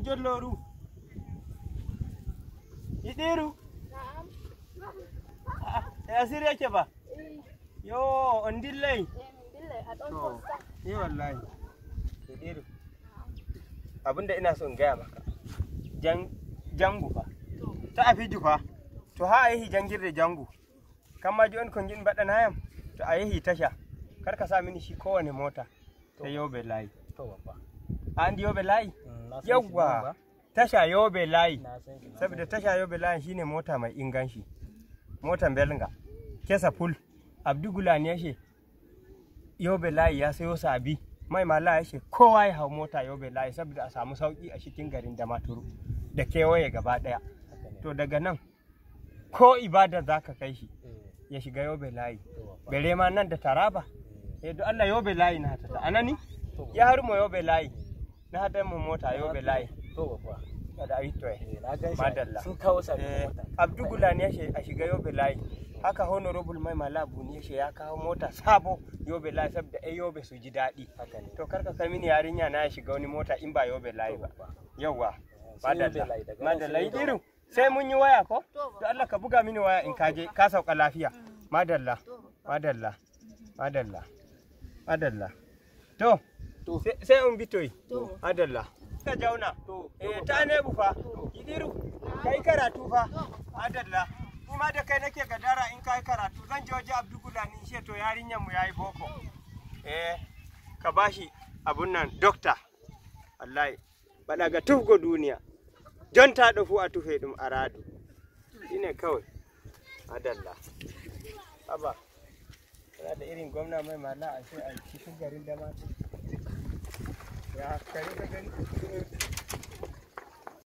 jolloru. Yiɗiru? E asiri yake ba? Yo, on dillai? To, wallahi. Yiɗiru. Abinda ina so in gaya maka. Jangu fa. Ta afiju fa. To ha a yehi jangirde jangu. Kamma on ko jin baɗana yam. To a yehi tasha. Kar ka sa mini shi kowane mota. Ta Yobe layi. An Yobe layi? Yawwa. Tasha Yobe layi. Saboda tasha Yobe layi shine mota mai inganci. Motan Belga. Kesa full. Abdu Gulani yashe Yobe layi ya sayo sabi. Mai mala yashe kowa ya hau mota Yobe layi saboda a samu sauki a cikin garin Damaturu da kewaye gaba daya. To daga nan ko ibada zaka kai shi ya shiga Yobe layi. Bere ma nan da Taraba. Do Allah Yobe layi na ta anani ya harmo Yobe layi na hada mu mota Yobe layi to ba da aito madalla sun kawo sabi mota Abdu Gulani yashe a shiga Yobe layi haka honorable mai malabu ne yashe ya kawo mota sabo Yobe layi saboda Yobe su ji daɗi to karka kai mini yarinya na ya shiga wani mota in ba Yobe layi ba yawa madalla idiru sai mun yi waya ko to Allah ka buga mini waya in kaje ka sauka lafiya madalla to sai un bitoyi madalla ka jauna ta ne bufa idiru kai karatu fa madalla kuma da kai nake gadara in kai karatu zan je waje Abdu Gulani she to yarinyan mu yayi boko ka bashi abun nan doctor wallahi bada ga tufgo duniya jon ta dofu a tufe dum aradu shine kawai madalla aba kana da irin gwamna mai mala a cikin garin Damaturu ya kare da gani